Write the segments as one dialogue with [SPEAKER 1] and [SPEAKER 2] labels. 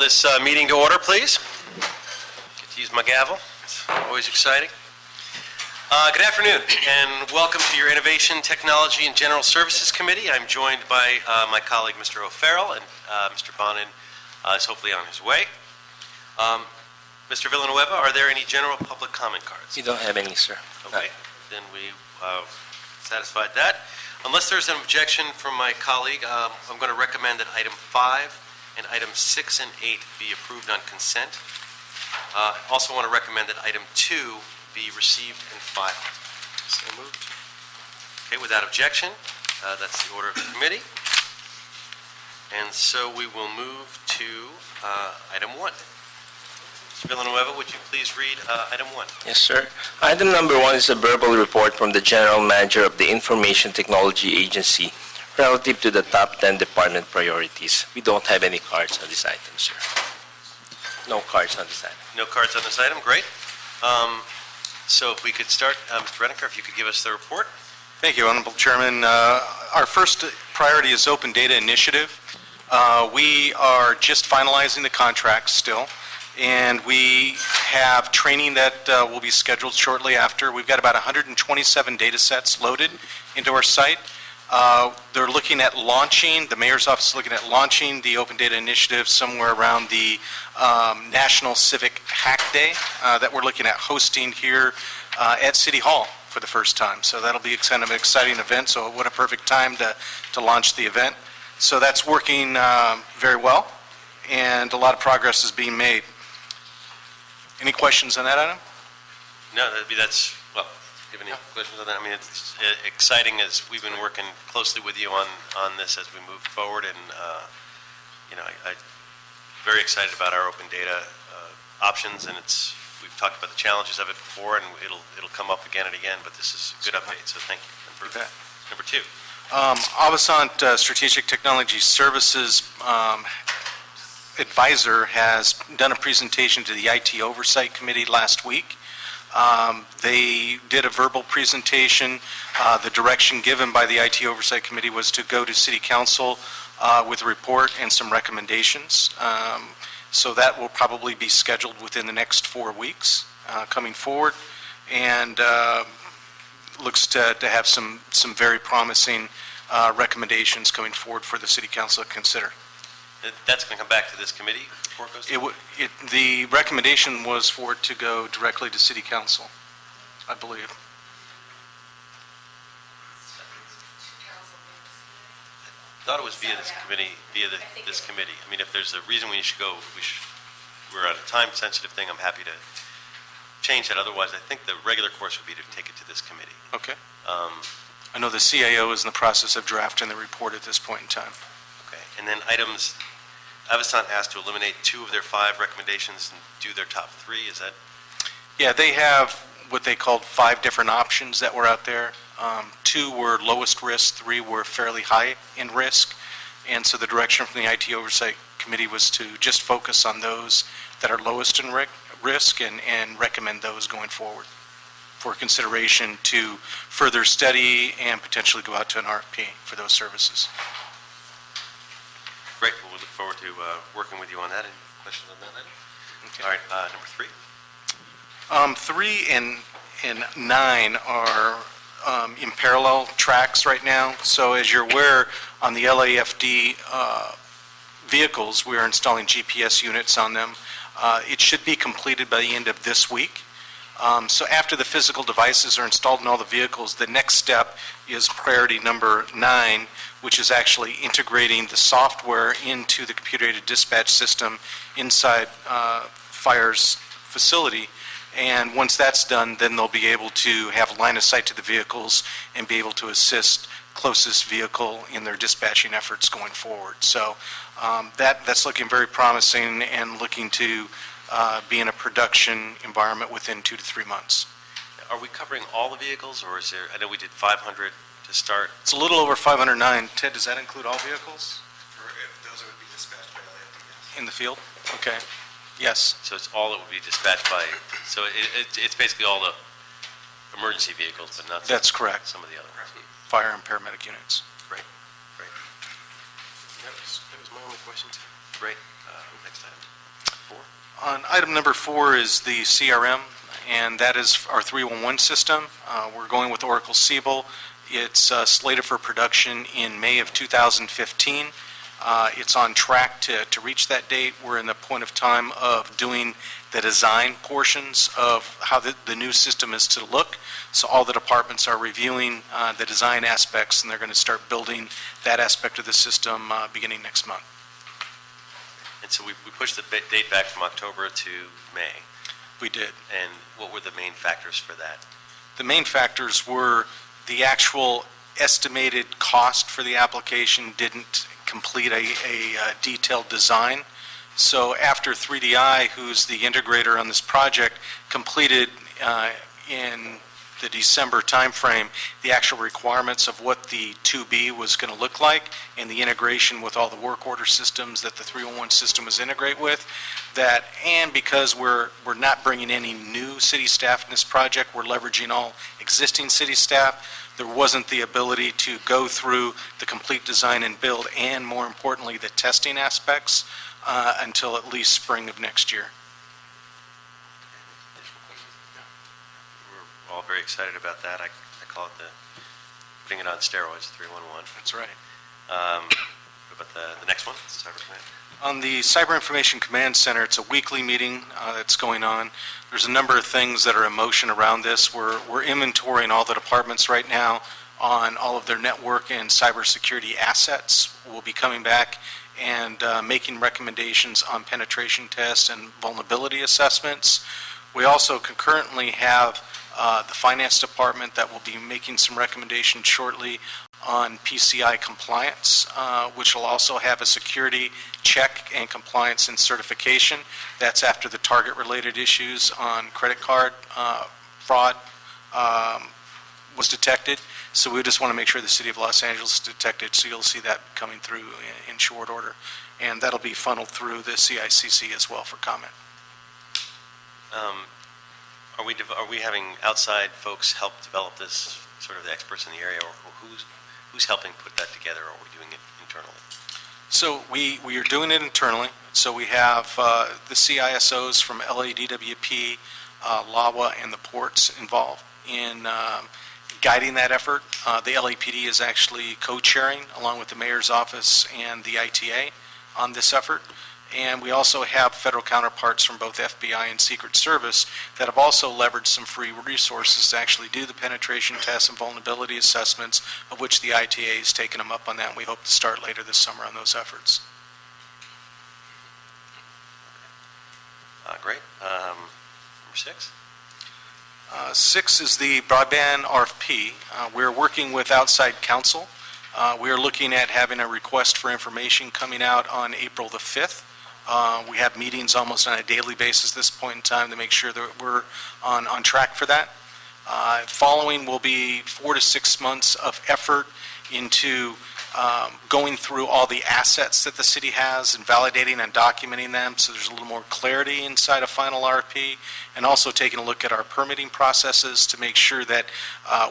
[SPEAKER 1] this meeting to order, please. Get to use my gavel. It's always exciting. Good afternoon, and welcome to your Innovation, Technology, and General Services Committee. I'm joined by my colleague, Mr. O'Farrell, and Mr. Bonin is hopefully on his way. Mr. Villanueva, are there any general public comment cards?
[SPEAKER 2] You don't have any, sir.
[SPEAKER 1] Okay, then we satisfied that. Unless there's an objection from my colleague, I'm going to recommend that item 5 and items 6 and 8 be approved on consent. Also want to recommend that item 2 be received and filed. So moved. Okay, without objection, that's the order of the committee. And so we will move to item 1. Mr. Villanueva, would you please read item 1?
[SPEAKER 2] Yes, sir. Item number 1 is a verbal report from the General Manager of the Information Technology Agency relative to the top 10 department priorities. We don't have any cards on this item, sir. No cards on this item.
[SPEAKER 1] No cards on this item, great. So if we could start, Mr. Redeker, if you could give us the report.
[SPEAKER 3] Thank you, Honorable Chairman. Our first priority is Open Data Initiative. We are just finalizing the contract still, and we have training that will be scheduled shortly after. We've got about 127 data sets loaded into our site. They're looking at launching, the Mayor's Office is looking at launching the Open Data Initiative somewhere around the National Civic Hack Day that we're looking at hosting here at City Hall for the first time. So that'll be kind of an exciting event, so what a perfect time to launch the event. So that's working very well, and a lot of progress is being made. Any questions on that item?
[SPEAKER 1] No, that's well, do you have any questions on that? I mean, it's exciting as we've been working closely with you on this as we move forward, and you know, I'm very excited about our open data options, and we've talked about the challenges of it before, and it'll come up again and again, but this is a good update, so thank you. Number 2.
[SPEAKER 3] Oversight Strategic Technology Services advisor has done a presentation to the IT Oversight Committee last week. They did a verbal presentation. The direction given by the IT Oversight Committee was to go to City Council with a report and some recommendations. So that will probably be scheduled within the next 4 weeks coming forward, and looks to have some very promising recommendations coming forward for the City Council to consider.
[SPEAKER 1] That's going to come back to this committee before it goes to
[SPEAKER 3] the recommendation was for it to go directly to City Council, I believe.
[SPEAKER 1] I thought it was via this committee, this committee. I mean, if there's a reason we should go, we're on a time-sensitive thing. I'm happy to change that. Otherwise, I think the regular course would be to take it to this committee.
[SPEAKER 3] Okay. I know the CAO is in the process of drafting the report at this point in time.
[SPEAKER 1] Okay. And then items, Avasant asked to eliminate 2 of their 5 recommendations and do their top 3. Is that?
[SPEAKER 3] Yeah, they have what they called 5 different options that were out there. 2 were lowest risk, 3 were fairly high in risk, and so the direction from the IT Oversight Committee was to just focus on those that are lowest in risk and recommend those going forward for consideration to further study and potentially go out to an RFP for those services.
[SPEAKER 1] Great. Well, we look forward to working with you on that. Any questions on that item? Okay. All right. Number 3.
[SPEAKER 3] 3 and 9 are in parallel tracks right now. So as you're aware, on the LAFD vehicles, we are installing GPS units on them. It should be completed by the end of this week. So after the physical devices are installed in all the vehicles, the next step is priority number 9, which is actually integrating the software into the computer-aided dispatch system inside Fire's facility. And once that's done, then they'll be able to have line of sight to the vehicles and be able to assist closest vehicle in their dispatching efforts going forward. So that's looking very promising and looking to be in a production environment within 2 to 3 months.
[SPEAKER 1] Are we covering all the vehicles, or is there, I know we did 500 to start.
[SPEAKER 3] It's a little over 509. Ted, does that include all vehicles?
[SPEAKER 4] If those would be dispatched by LAFD, yes.
[SPEAKER 3] In the field? Okay. Yes.
[SPEAKER 1] So it's all that would be dispatched by, so it's basically all the emergency vehicles, but not
[SPEAKER 3] That's correct.
[SPEAKER 1] Some of the other ones.
[SPEAKER 3] Fire and paramedic units.
[SPEAKER 1] Great. That was my only question. Great. Next item. 4.
[SPEAKER 3] On item number 4 is the CRM, and that is our 311 system. We're going with Oracle Siebel. It's slated for production in May of 2015. It's on track to reach that date. We're in the point of time of doing the design portions of how the new system is to look. So all the departments are reviewing the design aspects, and they're going to start building that aspect of the system beginning next month.
[SPEAKER 1] And so we pushed the date back from October to May.
[SPEAKER 3] We did.
[SPEAKER 1] And what were the main factors for that?
[SPEAKER 3] The main factors were the actual estimated cost for the application didn't complete a detailed design. So after 3DI, who's the integrator on this project, completed in the December timeframe the actual requirements of what the 2B was going to look like and the integration with all the work order systems that the 311 system was integrate with, and because we're not bringing any new city staff in this project, we're leveraging all existing city staff, there wasn't the ability to go through the complete design and build and, more importantly, the testing aspects until at least spring of next year.
[SPEAKER 1] We're all very excited about that. I call it putting it on steroids, 311.
[SPEAKER 3] That's right.
[SPEAKER 1] What about the next one, Cyber Command?
[SPEAKER 3] On the Cyber Information Command Center, it's a weekly meeting that's going on. There's a number of things that are in motion around this. We're inventorying all the departments right now on all of their network and cybersecurity assets. We'll be coming back and making recommendations on penetration tests and vulnerability assessments. We also concurrently have the Finance Department that will be making some recommendations shortly on PCI compliance, which will also have a security check and compliance and certification. That's after the target-related issues on credit card fraud was detected. So we just want to make sure the City of Los Angeles is detected, so you'll see that coming through in short order. And that'll be funneled through the CICC as well for comment.
[SPEAKER 1] Are we having outside folks help develop this, sort of the experts in the area, or who's helping put that together, or are we doing it internally?
[SPEAKER 3] So we are doing it internally. So we have the CISOs from LADWP, LAWA, and the ports involved in guiding that effort. The LAPD is actually co-chairing along with the mayor's office and the ITA on this effort. And we also have federal counterparts from both FBI and Secret Service that have also leveraged some free resources to actually do the penetration tests and vulnerability assessments, of which the ITA has taken them up on that, and we hope to start later this summer on those efforts.
[SPEAKER 1] Great. Number 6?
[SPEAKER 3] 6 is the broadband RFP. We're working with outside counsel. We are looking at having a request for information coming out on April the 5th. We have meetings almost on a daily basis at this point in time to make sure that we're on track for that. Following will be 4 to 6 months of effort into going through all the assets that the city has and validating and documenting them so there's a little more clarity inside a final RFP, and also taking a look at our permitting processes to make sure that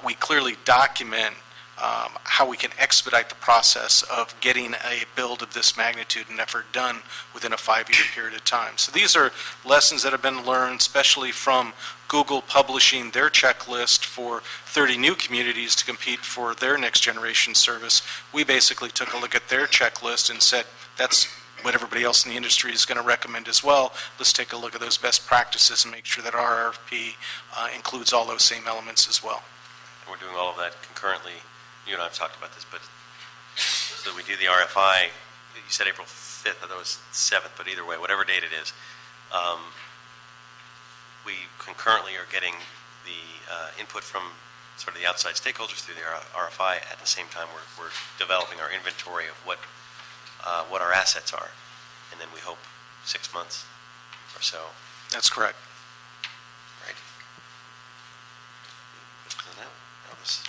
[SPEAKER 3] we clearly document how we can expedite the process of getting a build of this magnitude and effort done within a 5-year period of time. So these are lessons that have been learned, especially from Google publishing their checklist for 30 new communities to compete for their next generation service. We basically took a look at their checklist and said, that's what everybody else in the industry is going to recommend as well. Let's take a look at those best practices and make sure that our RFP includes all those same elements as well.
[SPEAKER 1] And we're doing all of that concurrently. You and I have talked about this, but so we do the RFI. You said April 5th, I thought it was 7th, but either way, whatever date it is, we concurrently are getting the input from sort of the outside stakeholders through the RFI. At the same time, we're developing our inventory of what our assets are, and then we hope 6 months or so.
[SPEAKER 3] That's correct.
[SPEAKER 1] Right. Now this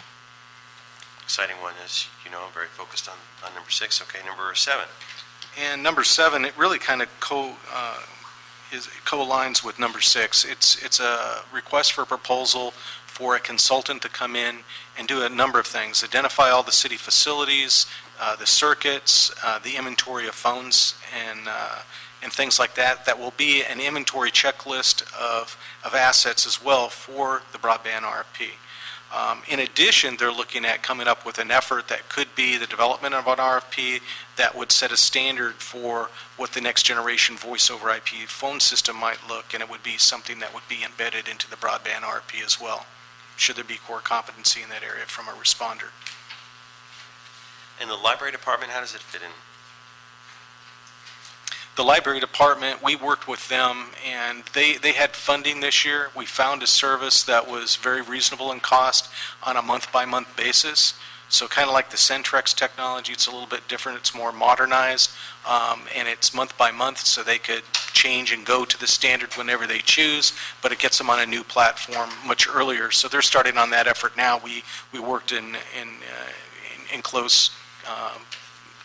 [SPEAKER 1] exciting one, as you know, I'm very focused on number 6. Okay, number 7.
[SPEAKER 3] And number 7, it really kind of co-aligns with number 6. It's a request for a proposal for a consultant to come in and do a number of things: identify all the city facilities, the circuits, the inventory of phones and things like that, that will be an inventory checklist of assets as well for the broadband RFP. In addition, they're looking at coming up with an effort that could be the development of an RFP that would set a standard for what the next generation voice over IP phone system might look, and it would be something that would be embedded into the broadband RFP as well, should there be core competency in that area from a responder.
[SPEAKER 1] And the library department, how does it fit in?
[SPEAKER 3] The library department, we worked with them, and they had funding this year. We found a service that was very reasonable in cost on a month-by-month basis. So kind of like the Centrex technology, it's a little bit different. It's more modernized, and it's month-by-month, so they could change and go to the standard whenever they choose, but it gets them on a new platform much earlier. So they're starting on that effort now. We worked in close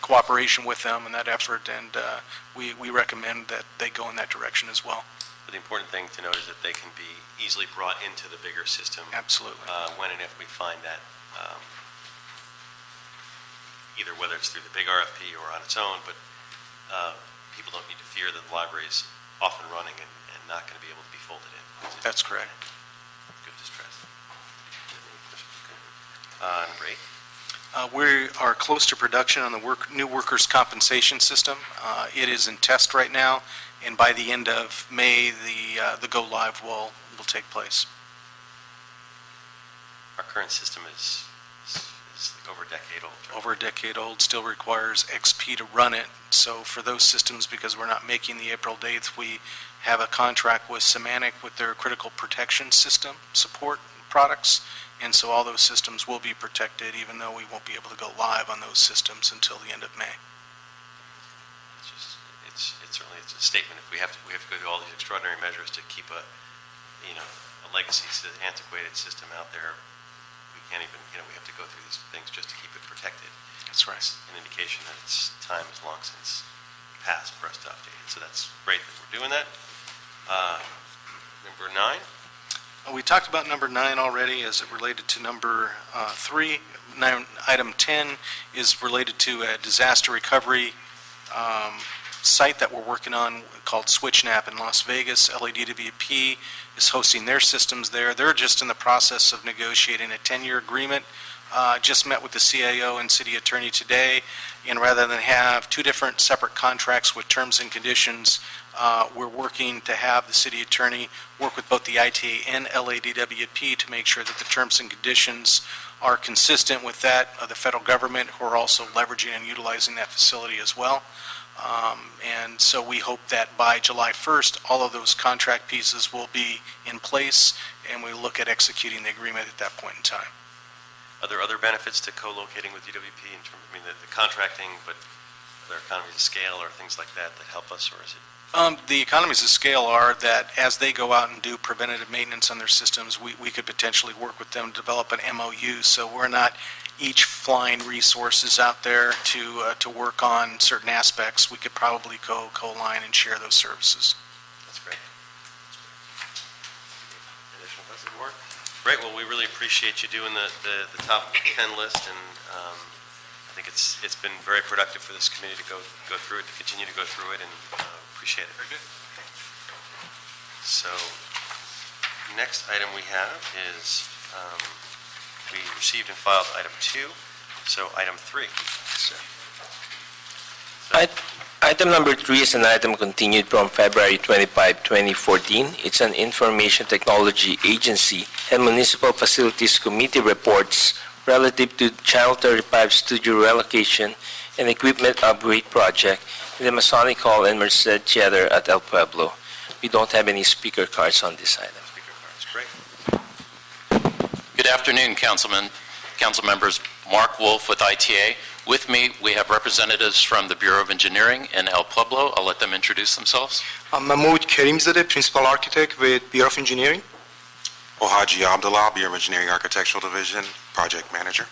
[SPEAKER 3] cooperation with them in that effort, and we recommend that they go in that direction as well.
[SPEAKER 1] But the important thing to note is that they can be easily brought into the bigger system.
[SPEAKER 3] Absolutely.
[SPEAKER 1] When and if we find that, either whether it's through the big RFP or on its own, but people don't need to fear that the library is off and running and not going to be able to be folded in.
[SPEAKER 3] That's correct.
[SPEAKER 1] Good to stress. Number 8.
[SPEAKER 3] We are close to production on the new workers' compensation system. It is in test right now, and by the end of May, the go live will take place.
[SPEAKER 1] Our current system is like over a decade old. Right?
[SPEAKER 3] Over a decade old, still requires XP to run it. So for those systems, because we're not making the April dates, we have a contract with Semantic with their critical protection system support products. And so all those systems will be protected, even though we won't be able to go live on those systems until the end of May.
[SPEAKER 1] It's certainly a statement. If we have to go through all these extraordinary measures to keep a legacy antiquated system out there, we can't even we have to go through these things just to keep it protected.
[SPEAKER 3] That's right.
[SPEAKER 1] It's an indication that its time has long since passed for us to update it. So that's great that we're doing that. Number 9.
[SPEAKER 3] We talked about number 9 already as it related to number 3. Item 10 is related to a disaster recovery site that we're working on called SwitchNap in Las Vegas. LADWP is hosting their systems there. They're just in the process of negotiating a 10-year agreement. Just met with the CIO and city attorney today, and rather than have 2 different separate contracts with terms and conditions, we're working to have the city attorney work with both the ITA and LADWP to make sure that the terms and conditions are consistent with that of the federal government, who are also leveraging and utilizing that facility as well. And so we hope that by July 1st, all of those contract pieces will be in place, and we look at executing the agreement at that point in time.
[SPEAKER 1] Are there other benefits to co-locating with DWP in terms of the contracting, but are there economies of scale or things like that help us, or is it?
[SPEAKER 3] The economies of scale are that as they go out and do preventative maintenance on their systems, we could potentially work with them to develop an MOU, so we're not each flying resources out there to work on certain aspects. We could probably co-line and share those services.
[SPEAKER 1] That's great. Additional questions, Mark? Great. Well, we really appreciate you doing the top 10 list, and I think it's been very productive for this committee to go through it, to continue to go through it, and appreciate it. Very good. So, next item we have is we received and filed item 2. So, item 3.
[SPEAKER 2] Item number 3 is an item continued from February 25, 2014. It's an Information Technology Agency and Municipal Facilities Committee reports relative to Channel 35 studio relocation and equipment upgrade project in the Masonic Hall and Merced Theater at El Pueblo. We don't have any speaker cards on this item.
[SPEAKER 1] Speaker cards, great.
[SPEAKER 5] Good afternoon, council members. Mark Wolf with ITA. With me, we have representatives from the Bureau of Engineering in El Pueblo. I'll let them introduce themselves.
[SPEAKER 6] I'm Mahmoud Karimzadeh, Principal Architect with Bureau of Engineering.
[SPEAKER 4] Ohaji Abdullah, Bureau of Engineering Architectural Division, Project Manager.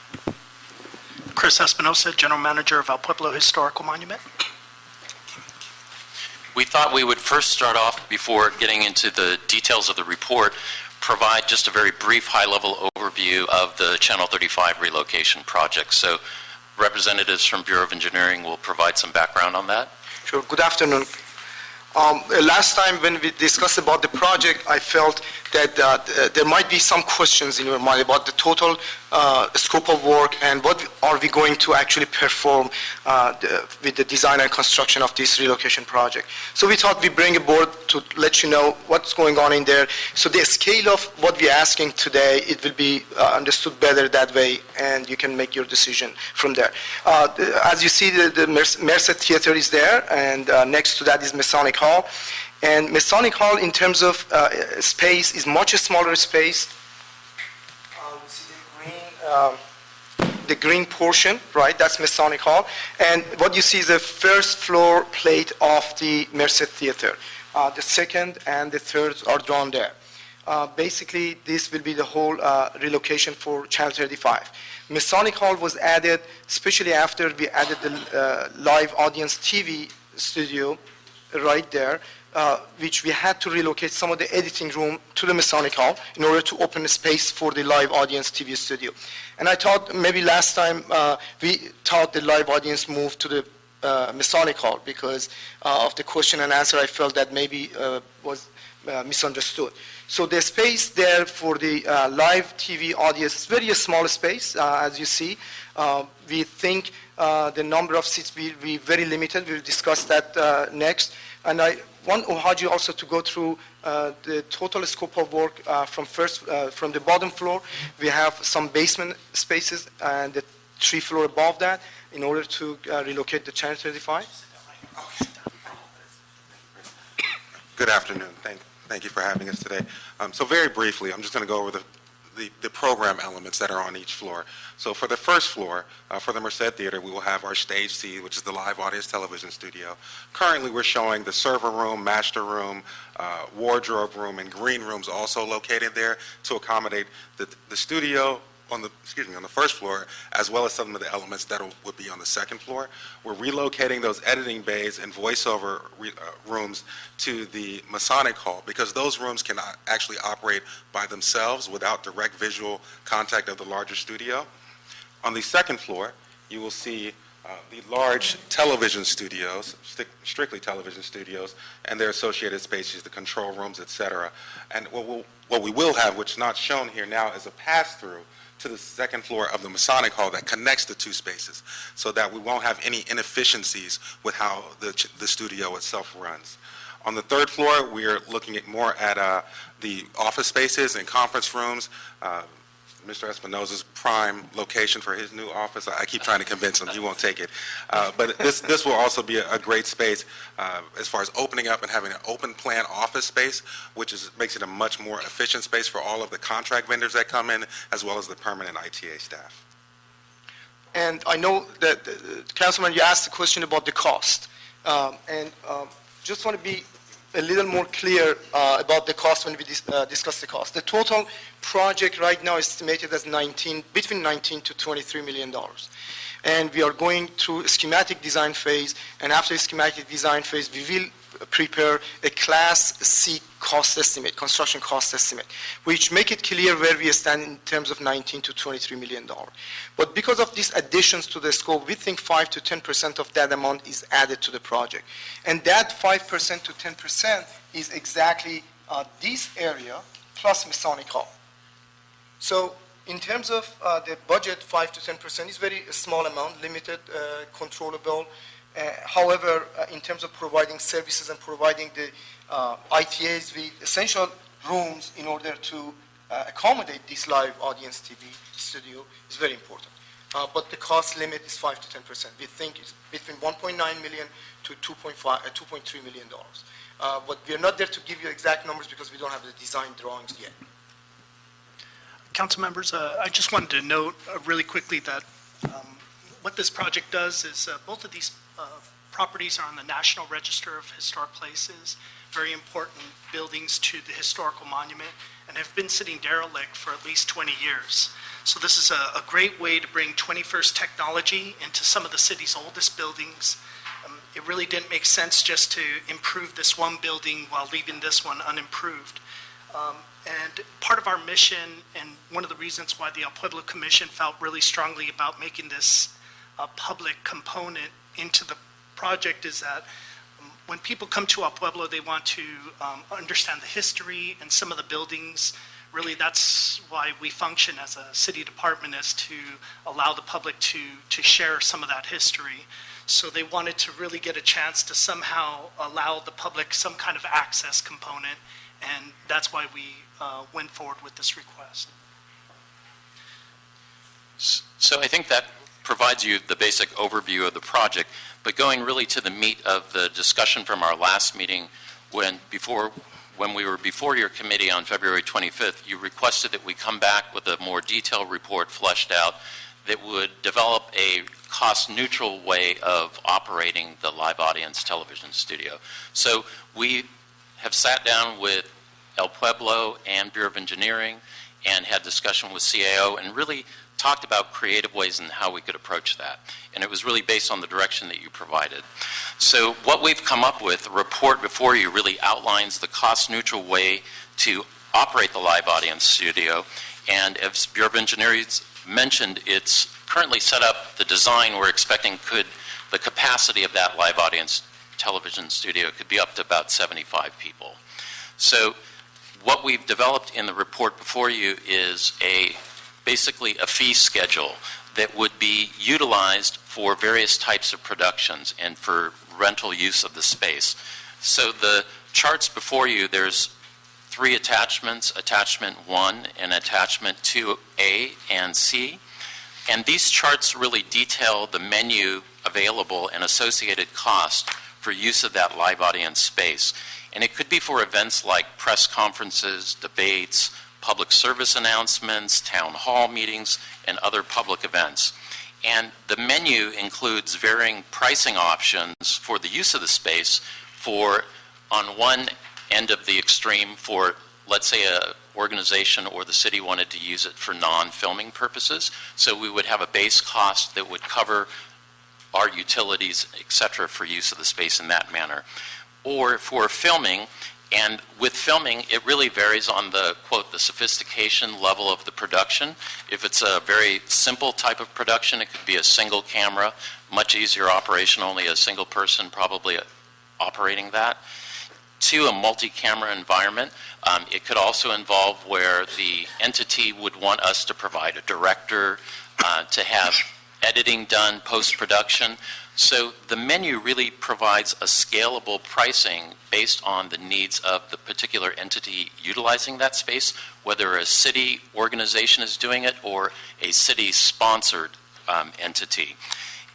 [SPEAKER 7] Chris Espinosa, General Manager of El Pueblo Historical Monument.
[SPEAKER 5] We thought we would first start off, before getting into the details of the report, provide just a very brief high-level overview of the Channel 35 relocation project. So representatives from Bureau of Engineering will provide some background on that.
[SPEAKER 6] Sure. Good afternoon. Last time when we discussed about the project, I felt that there might be some questions in your mind about the total scope of work and what are we going to actually perform with the design and construction of this relocation project. So we thought we'd bring a board to let you know what's going on in there. So the scale of what we're asking today, it will be understood better that way, and you can make your decision from there. As you see, the Merced Theater is there, and next to that is Masonic Hall. And Masonic Hall, in terms of space, is much smaller space. You see the green portion, right? That's Masonic Hall. And what you see is the first floor plate of the Merced Theater. The second and the third are drawn there. Basically, this will be the whole relocation for Channel 35. Masonic Hall was added, especially after we added the live audience TV studio right there, which we had to relocate some of the editing room to the Masonic Hall in order to open a space for the live audience TV studio. And I thought maybe last time we thought the live audience moved to the Masonic Hall because of the question and answer. I felt that maybe was misunderstood. So the space there for the live TV audience is very small space, as you see. We think the number of seats will be very limited. We'll discuss that next. And I want Ohaji also to go through the total scope of work from the bottom floor. We have some basement spaces and the 3 floor above that in order to relocate the Channel 35.
[SPEAKER 4] Good afternoon. Thank you for having us today. So very briefly, I'm just going to go over the program elements that are on each floor. So for the first floor, for the Merced Theater, we will have our Stage C, which is the live audience television studio. Currently, we're showing the server room, master room, wardrobe room, and green rooms also located there to accommodate the studio on the first floor, as well as some of the elements that would be on the second floor. We're relocating those editing bays and voiceover rooms to the Masonic Hall because those rooms can actually operate by themselves without direct visual contact of the larger studio. On the second floor, you will see the large television studios, strictly television studios, and their associated spaces, the control rooms, etc. And what we will have, which is not shown here now, is a pass-through to the second floor of the Masonic Hall that connects the 2 spaces so that we won't have any inefficiencies with how the studio itself runs. On the third floor, we are looking at more at the office spaces and conference rooms. Mr. Espinosa's prime location for his new office. I keep trying to convince him he won't take it. But this will also be a great space as far as opening up and having an open plan office space, which makes it a much more efficient space for all of the contract vendors that come in, as well as the permanent ITA staff.
[SPEAKER 6] And I know that, Councilman, you asked the question about the cost. Just want to be a little more clear about the cost when we discuss the cost. The total project right now is estimated as between 19 to $23 million. And we are going through a schematic design phase, and after the schematic design phase, we will prepare a Class C cost estimate, construction cost estimate, which make it clear where we stand in terms of 19 to $23 million. But because of these additions to the scope, we think 5 to 10% of that amount is added to the project. And that 5% to 10% is exactly this area plus Masonic Hall. So in terms of the budget, 5 to 10% is very small amount, limited, controllable. However, in terms of providing services and providing the ITAs with essential rooms in order to accommodate this live audience TV studio is very important. But the cost limit is 5 to 10%. We think it's between 1.9 million to 2.3 million dollars. But we are not there to give you exact numbers because we don't have the design drawings yet.
[SPEAKER 7] Council members, I just wanted to note really quickly that what this project does is both of these properties are on the National Register of Historic Places, very important buildings to the historical monument, and have been sitting derelict for at least 20 years. So this is a great way to bring 21st technology into some of the city's oldest buildings. It really didn't make sense just to improve this one building while leaving this one unimproved. And part of our mission, and one of the reasons why the El Pueblo Commission felt really strongly about making this a public component into the project, is that when people come to El Pueblo, they want to understand the history and some of the buildings. Really, that's why we function as a city department, is to allow the public to share some of that history. So they wanted to really get a chance to somehow allow the public some kind of access component, and that's why we went forward with this request.
[SPEAKER 5] So I think that provides you the basic overview of the project, but going really to the meat of the discussion from our last meeting, when we were before your committee on February 25th, you requested that we come back with a more detailed report fleshed out that would develop a cost-neutral way of operating the live audience television studio. So we have sat down with El Pueblo and Bureau of Engineering and had discussion with CAO and really talked about creative ways and how we could approach that. And it was really based on the direction that you provided. So what we've come up with, the report before you, really outlines the cost-neutral way to operate the live audience studio. And as Bureau of Engineering mentioned, it's currently set up, the design we're expecting the capacity of that live audience television studio could be up to about 75 people. So what we've developed in the report before you is basically a fee schedule that would be utilized for various types of productions and for rental use of the space. So the charts before you, there's 3 attachments, attachment 1 and attachment 2A and C. And these charts really detail the menu available and associated cost for use of that live audience space. And it could be for events like press conferences, debates, public service announcements, town hall meetings, and other public events. And the menu includes varying pricing options for the use of the space for, on one end of the extreme, for, let's say, an organization or the city wanted to use it for non-filming purposes. So we would have a base cost that would cover our utilities, et cetera, for use of the space in that manner. Or for filming, and with filming, it really varies on the, quote, the sophistication level of the production. If it's a very simple type of production, it could be a single camera, much easier operation, only a single person probably operating that. To a multi-camera environment, it could also involve where the entity would want us to provide a director, to have editing done, post-production. So the menu really provides a scalable pricing based on the needs of the particular entity utilizing that space, whether a city organization is doing it or a city-sponsored entity.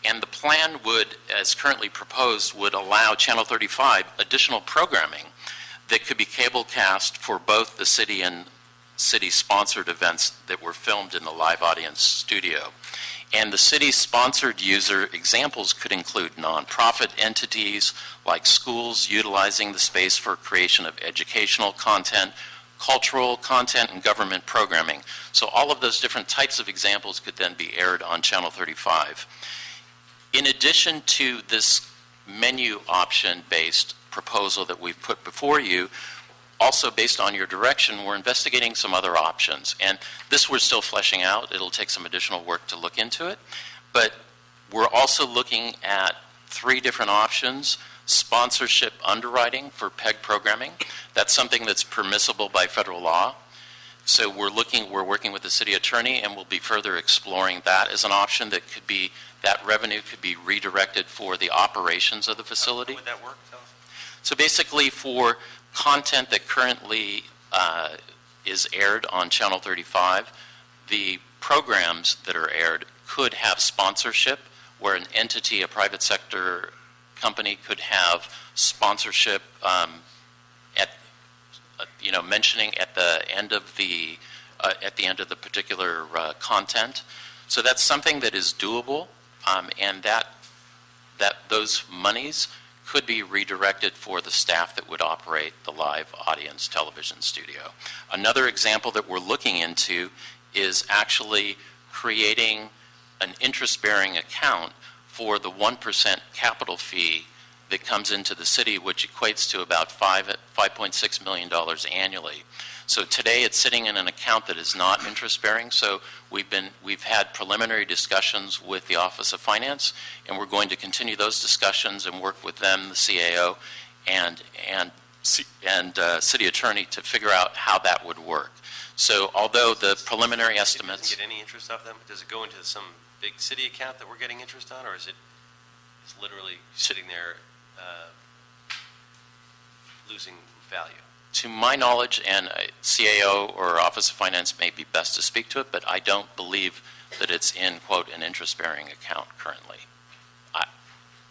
[SPEAKER 5] And the plan would, as currently proposed, would allow Channel 35 additional programming that could be cable cast for both the city and city-sponsored events that were filmed in the live audience studio. And the city-sponsored user examples could include nonprofit entities like schools utilizing the space for creation of educational content, cultural content, and government programming. So all of those different types of examples could then be aired on Channel 35. In addition to this menu option-based proposal that we've put before you, also based on your direction, we're investigating some other options. And this we're still fleshing out. It'll take some additional work to look into it. But we're also looking at 3 different options. Sponsorship underwriting for PEG programming. That's something that's permissible by federal law. So we're working with the city attorney, and we'll be further exploring that as an option that could be, that revenue could be redirected for the operations of the facility.
[SPEAKER 1] How would that work? Tell us.
[SPEAKER 5] So basically for content that currently is aired on Channel 35, the programs that are aired could have sponsorship, where an entity, a private sector company, could have sponsorship mentioning at the end of the particular content. So that's something that is doable, and that those monies could be redirected for the staff that would operate the live audience television studio. Another example that we're looking into is actually creating an interest-bearing account for the 1% capital fee that comes into the city, which equates to about $5.6 million annually. So today it's sitting in an account that is not interest-bearing. So we've had preliminary discussions with the Office of Finance, and we're going to continue those discussions and work with them, the CAO, and city attorney to figure out how that would work. So although the preliminary estimates...
[SPEAKER 1] Does it get any interest off them? Does it go into some big city account that we're getting interest on, or is it literally sitting there losing value?
[SPEAKER 5] To my knowledge, and CAO or Office of Finance may be best to speak to it, but I don't believe that it's in, quote, an interest-bearing account currently.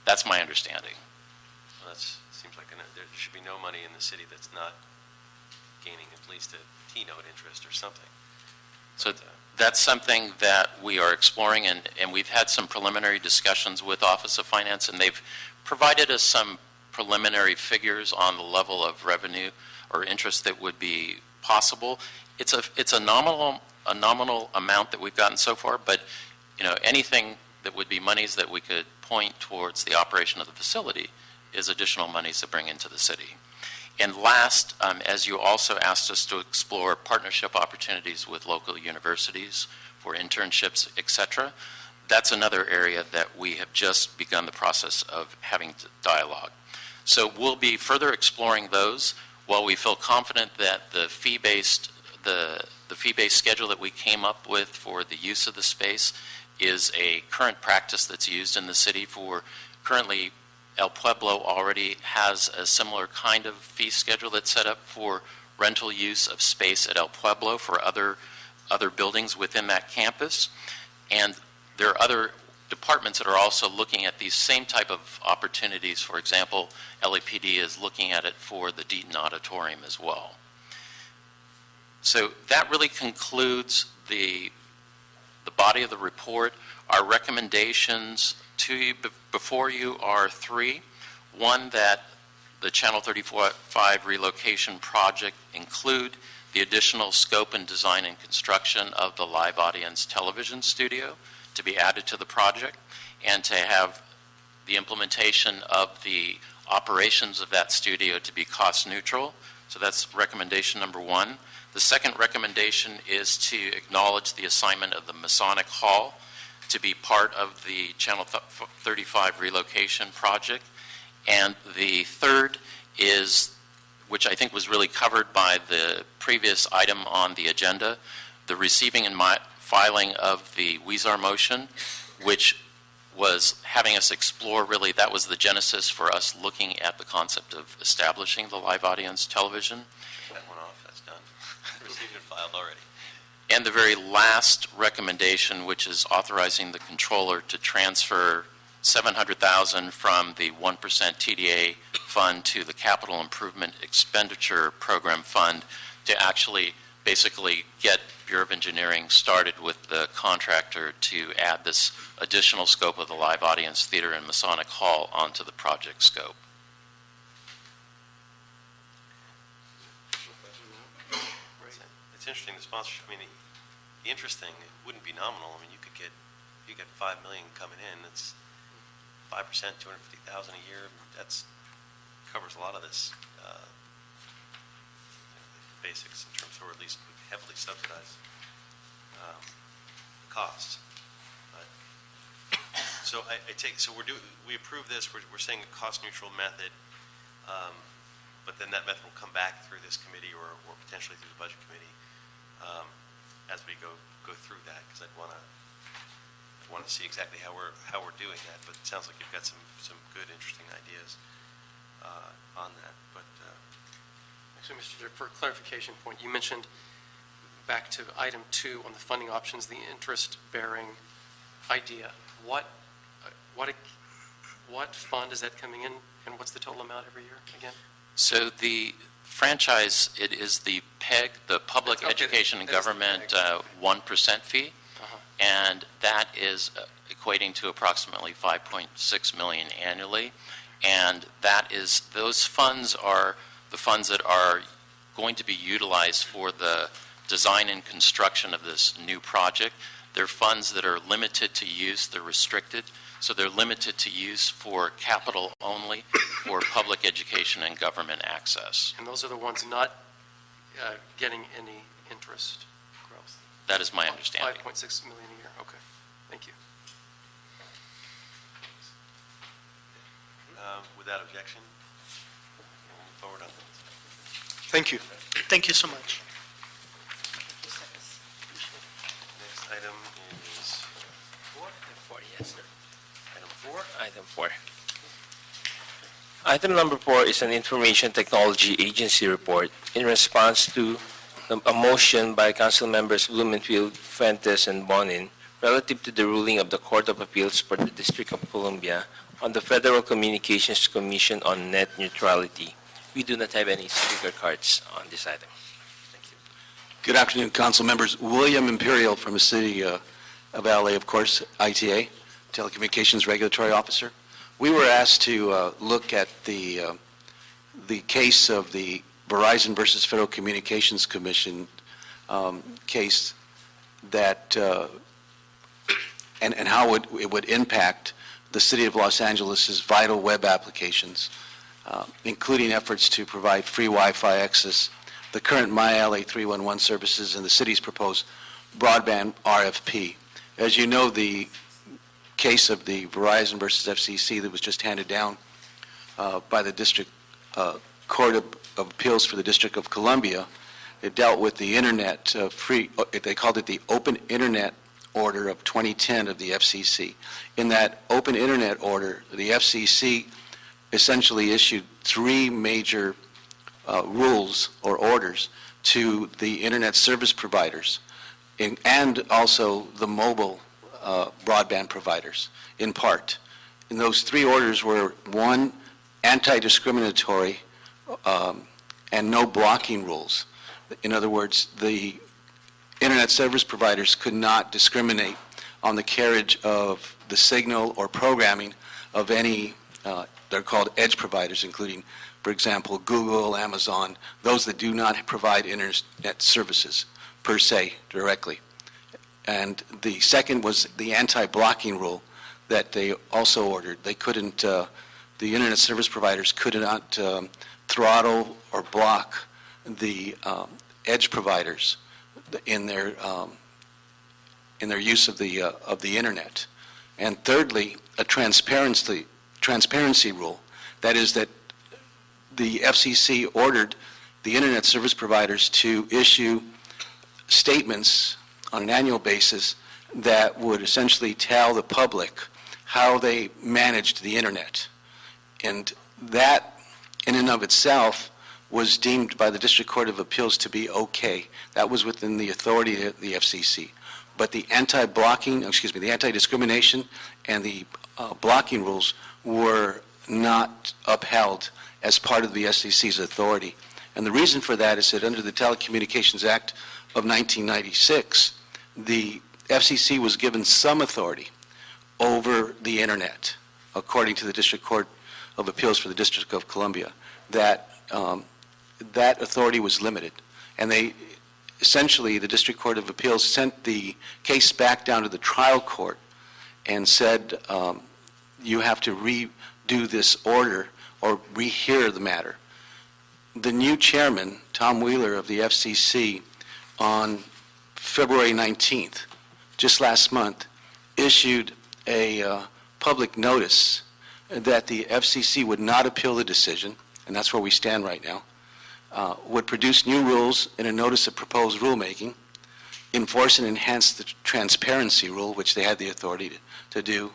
[SPEAKER 5] That's my understanding.
[SPEAKER 1] Well, seems like there should be no money in the city that's not gaining at least a T-note interest or something.
[SPEAKER 5] So that's something that we are exploring, and we've had some preliminary discussions with Office of Finance, and they've provided us some preliminary figures on the level of revenue or interest that would be possible. It's a nominal amount that we've gotten so far, but anything that would be monies that we could point towards the operation of the facility is additional monies to bring into the city. And last, as you also asked us to explore partnership opportunities with local universities for internships, etc., that's another area that we have just begun the process of having dialogue. So we'll be further exploring those while we feel confident that the fee-based schedule that we came up with for the use of the space is a current practice that's used in the city. For currently, El Pueblo already has a similar kind of fee schedule that's set up for rental use of space at El Pueblo for other buildings within that campus. And there are other departments that are also looking at these same type of opportunities. For example, LAPD is looking at it for the Deaton Auditorium as well. So that really concludes the body of the report. Our recommendations to you before you are three. One, that the Channel 35 relocation project include the additional scope and design and construction of the live audience television studio to be added to the project, and to have the implementation of the operations of that studio to be cost neutral. So that's recommendation number one. The second recommendation is to acknowledge the assignment of the Masonic Hall to be part of the Channel 35 relocation project. And the third is, which I think was really covered by the previous item on the agenda, the receiving and filing of the Weezer motion, which was having us explore, really, that was the genesis for us looking at the concept of establishing the live audience television.
[SPEAKER 1] That one off, that's done. Received and filed already.
[SPEAKER 5] And the very last recommendation, which is authorizing the controller to transfer $700,000 from the 1% TDA fund to the Capital Improvement Expenditure Program fund to actually basically get Bureau of Engineering started with the contractor to add this additional scope of the live audience theater and Masonic Hall onto the project scope.
[SPEAKER 1] It's interesting, the sponsorship, I mean, the interest thing, it wouldn't be nominal. I mean, if you get $5 million coming in, it's 5%, $250,000 a year. That's covers a lot of this basics in terms of, or at least heavily subsidized costs. But, so we approve this. We're saying a cost neutral method, but then that method will come back through this committee or potentially through the budget committee as we go through that, because I'd want to see exactly how we're doing that. But it sounds like you've got some good, interesting ideas on that. But
[SPEAKER 8] actually, Mr. Chair, for a clarification point, you mentioned back to item 2 on the funding options, the interest-bearing idea. What fund is that coming in, and what's the total amount every year again?
[SPEAKER 5] So the franchise, it is the PEG, the Public Education and Government 1% fee, and that is equating to approximately $5.6 million annually. And that is, those funds are the funds that are going to be utilized for the design and construction of this new project. They're funds that are limited to use, they're restricted, so they're limited to use for capital only for public education and government access.
[SPEAKER 8] And those are the ones not getting any interest growth.
[SPEAKER 5] That is my understanding.
[SPEAKER 8] 5.6 million a year, okay. Thank you.
[SPEAKER 1] Without objection, we'll move forward on that.
[SPEAKER 6] Thank you.
[SPEAKER 7] Thank you so much.
[SPEAKER 1] Next item is
[SPEAKER 2] Yes, sir.
[SPEAKER 1] item 4.
[SPEAKER 2] Item 4. Item number 4 is an Information Technology Agency report in response to a motion by Council members Blumenfield, Fuentes, and Bonin relative to the ruling of the Court of Appeals for the District of Columbia on the Federal Communications Commission on net neutrality. We do not have any speaker cards on this item. Thank you.
[SPEAKER 9] Good afternoon, council members. William Imperial from the city of LA, of course, ITA, Telecommunications Regulatory Officer. We were asked to look at the case of the Verizon versus Federal Communications Commission case that and how it would impact the city of Los Angeles's vital web applications, including efforts to provide free Wi-Fi access, the current MyLA 311 services, and the city's proposed broadband RFP. As you know, the case of the Verizon versus FCC that was just handed down by the District Court of Appeals for the District of Columbia, it dealt with the Internet they called it the Open Internet Order of 2010 of the FCC. In that Open Internet Order, the FCC essentially issued 3 major rules or orders to the Internet service providers and also the mobile broadband providers, in part. And those 3 orders were, 1, anti-discriminatory and no blocking rules. In other words, the Internet service providers could not discriminate on the carriage of the signal or programming of any, they're called edge providers, including, for example, Google, Amazon, those that do not provide Internet services per se directly. And the second was the anti-blocking rule that they also ordered. They couldn't, the Internet service providers could not throttle or block the edge providers in their use of the Internet. And thirdly, a transparency rule. That is that the FCC ordered the Internet service providers to issue statements on an annual basis that would essentially tell the public how they managed the Internet. And that, in and of itself, was deemed by the District Court of Appeals to be okay. That was within the authority of the FCC. But the the anti-discrimination and the blocking rules were not upheld as part of the FCC's authority. And the reason for that is that under the Telecommunications Act of 1996, the FCC was given some authority over the Internet, according to the District Court of Appeals for the District of Columbia, that that authority was limited. And they essentially, the District Court of Appeals sent the case back down to the trial court and said, you have to redo this order or rehear the matter. The new chairman, Tom Wheeler of the FCC, on February 19th, just last month, issued a public notice that the FCC would not appeal the decision, and that's where we stand right now, would produce new rules in a notice of proposed rulemaking, enforce and enhance the transparency rule, which they had the authority to do,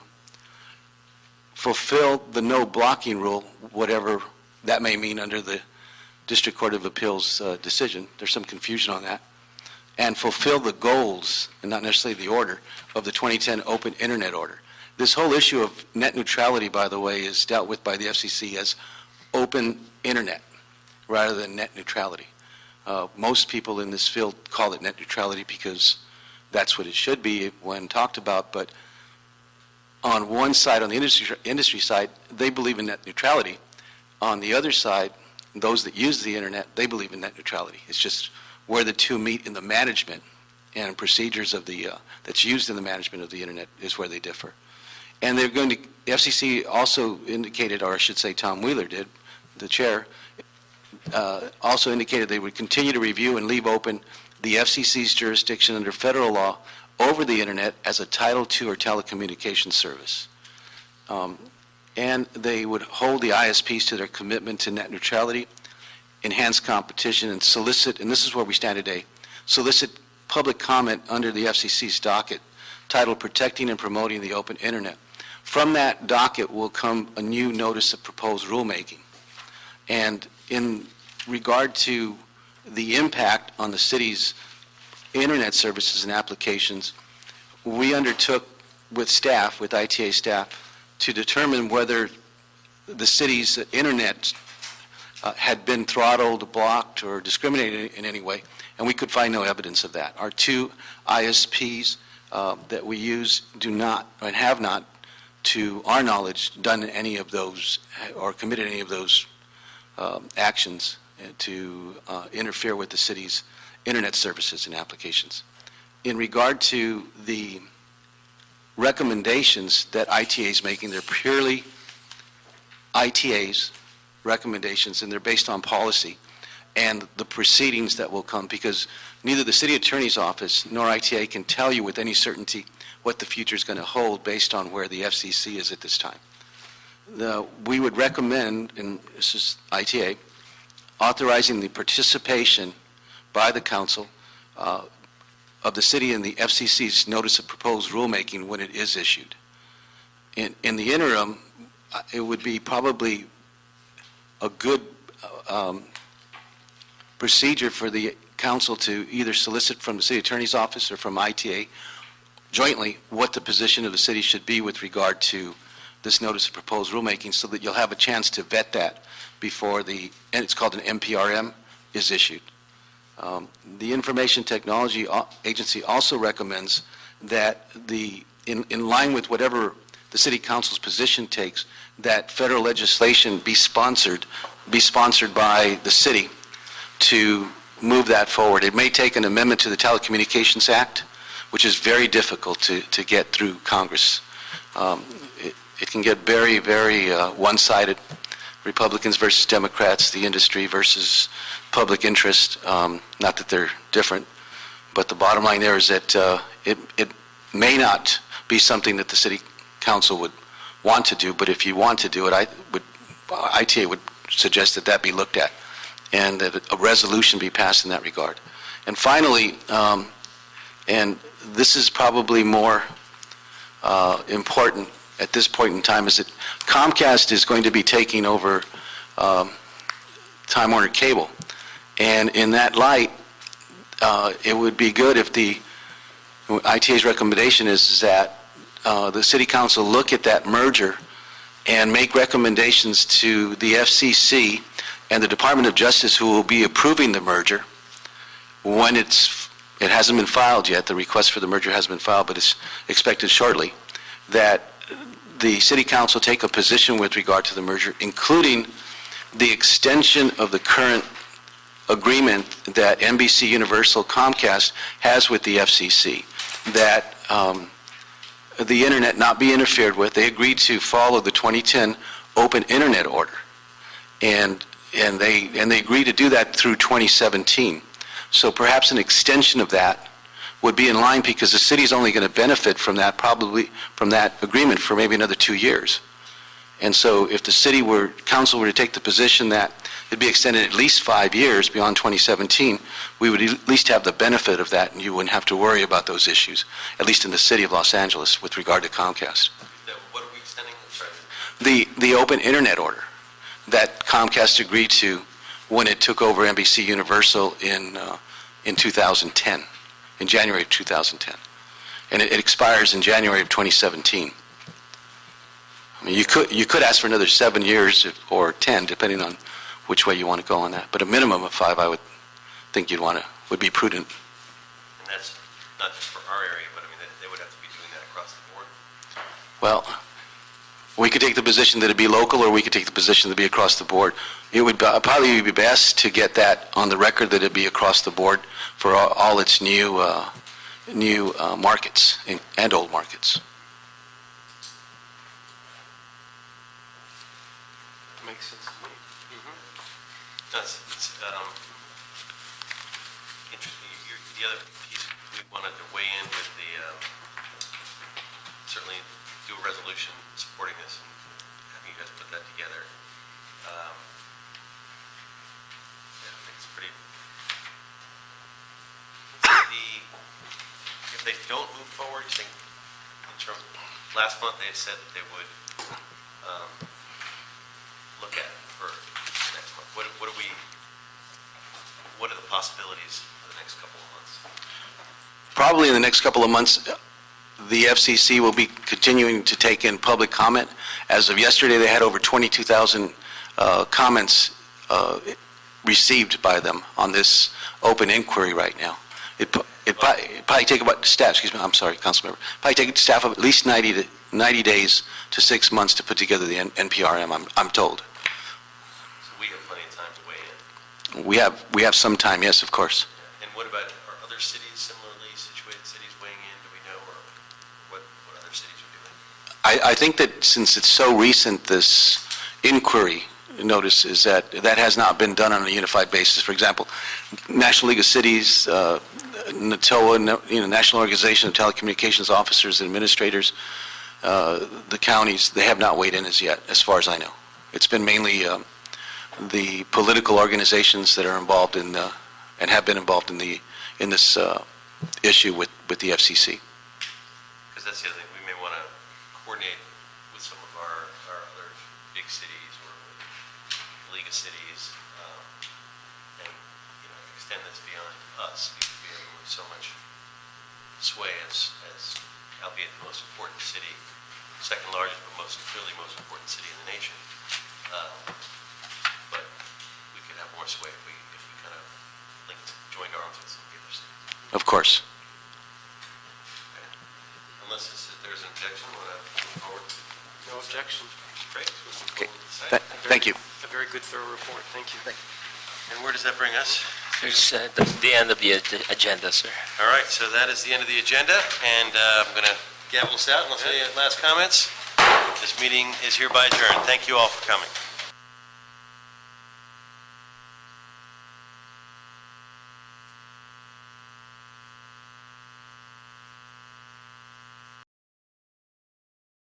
[SPEAKER 9] fulfill the no blocking rule, whatever that may mean under the District Court of Appeals decision. There's some confusion on that. And fulfill the goals, and not necessarily the order, of the 2010 Open Internet Order. This whole issue of net neutrality, by the way, is dealt with by the FCC as open Internet rather than net neutrality. Most people in this field call it net neutrality because that's what it should be when talked about, but on one side, on the industry side, they believe in net neutrality. On the other side, those that use the Internet, they believe in net neutrality. It's just where the two meet in the management and procedures of the that's used in the management of the Internet is where they differ. And they're going to, the FCC also indicated, or I should say Tom Wheeler did, the chair, also indicated they would continue to review and leave open the FCC's jurisdiction under federal law over the Internet as a Title II or telecommunications service. And they would hold the ISPs to their commitment to net neutrality, enhance competition, and solicit, and this is where we stand today, solicit public comment under the FCC's docket titled Protecting and Promoting the Open Internet. From that docket will come a new notice of proposed rulemaking. And in regard to the impact on the city's internet services and applications, we undertook with staff, with ITA staff, to determine whether the city's internet had been throttled, blocked, or discriminated in any way, and we could find no evidence of that. Our two ISPs that we use do not, and have not, to our knowledge, done any of those or committed any of those actions to interfere with the city's internet services and applications. In regard to the recommendations that ITA is making, they're purely ITA's recommendations, and they're based on policy and the proceedings that will come, because neither the city attorney's office nor ITA can tell you with any certainty what the future is going to hold based on where the FCC is at this time. We would recommend, and this is ITA, authorizing the participation by the council of the city in the FCC's notice of proposed rulemaking when it is issued. In the interim, it would be probably a good procedure for the council to either solicit from the city attorney's office or from ITA jointly what the position of the city should be with regard to this notice of proposed rulemaking, so that you'll have a chance to vet that before and it's called an MPRM, is issued. The Information Technology Agency also recommends that in line with whatever the City Council's position takes, that federal legislation be sponsored by the city to move that forward. It may take an amendment to the Telecommunications Act, which is very difficult to get through Congress. It can get very, very one-sided. Republicans versus Democrats, the industry versus public interest. Not that they're different, but the bottom line there is that it may not be something that the City Council would want to do, but if you want to do it, ITA would suggest that be looked at and that a resolution be passed in that regard. And finally, and this is probably more important at this point in time, is that Comcast is going to be taking over Time Warner Cable. And in that light, it would be good if ITA's recommendation is that the City Council look at that merger and make recommendations to the FCC and the Department of Justice, who will be approving the merger when it hasn't been filed yet. The request for the merger hasn't been filed, but it's expected shortly, that the City Council take a position with regard to the merger, including the extension of the current agreement that NBC Universal Comcast has with the FCC, that the Internet not be interfered with. They agreed to follow the 2010 Open Internet Order, and they agreed to do that through 2017. So perhaps an extension of that would be in line, because the city is only going to benefit from that, probably from that agreement, for maybe another 2 years. And so if the council were to take the position that it'd be extended at least 5 years beyond 2017, we would at least have the benefit of that, and you wouldn't have to worry about those issues, at least in the city of Los Angeles, with regard to Comcast.
[SPEAKER 1] What are we extending? Sorry.
[SPEAKER 9] The Open Internet Order that Comcast agreed to when it took over NBC Universal in 2010. In January of 2010. And it expires in January of 2017. I mean, you could ask for another 7 years or 10, depending on which way you want to go on that. But a minimum of 5, I would think would be prudent.
[SPEAKER 1] And that's not just for our area, but I mean, they would have to be doing that across the board.
[SPEAKER 9] Well, we could take the position that it be local, or we could take the position that it be across the board. It would probably be best to get that on the record, that it be across the board for all its new markets and old markets.
[SPEAKER 8] Makes sense to me.
[SPEAKER 1] That's the other piece we wanted to weigh in with the, certainly do a resolution supporting this and having you guys put that together. Yeah, I think it's pretty. If they don't move forward, you think, in terms, last month they had said that they would look at it for next month. What are the possibilities for the next couple of months?
[SPEAKER 9] Probably in the next couple of months, the FCC will be continuing to take in public comment. As of yesterday, they had over 22,000 comments received by them on this open inquiry right now. It probably take about staff, excuse me, I'm sorry, Councilmember, probably take staff of at least 90 days to 6 months to put together the NPRM, I'm told.
[SPEAKER 1] So we have plenty of time to weigh in.
[SPEAKER 9] We have some time, yes, of course.
[SPEAKER 1] And what about, are other cities, similarly situated cities, weighing in? Do we know, or what other cities are doing?
[SPEAKER 9] I think that since it's so recent, this inquiry notice is that has not been done on a unified basis. For example, National League of Cities, NATOA, National Organization of Telecommunications Officers and Administrators, the counties, they have not weighed in as yet, as far as I know. It's been mainly the political organizations that are involved in and have been involved in this issue with the FCC.
[SPEAKER 1] Because that's the other thing, we may want to coordinate with some of our other big cities or with League of Cities, and extend this beyond us, because we have so much sway as albeit the most important city, second largest, but clearly most important city in the nation. But we could have more sway if we kind of joined arms with some of the other cities.
[SPEAKER 9] Of course.
[SPEAKER 1] Okay. Unless there's an objection, we'll move forward.
[SPEAKER 8] No objection.
[SPEAKER 1] Great.
[SPEAKER 9] Okay. Thank you.
[SPEAKER 8] A very good, thorough report. Thank you.
[SPEAKER 1] And where does that bring us?
[SPEAKER 2] There's the end of the agenda, sir.
[SPEAKER 1] All right, so that is the end of the agenda, and I'm going to gavel us out unless any last comments. This meeting is hereby adjourned. Thank you all for coming.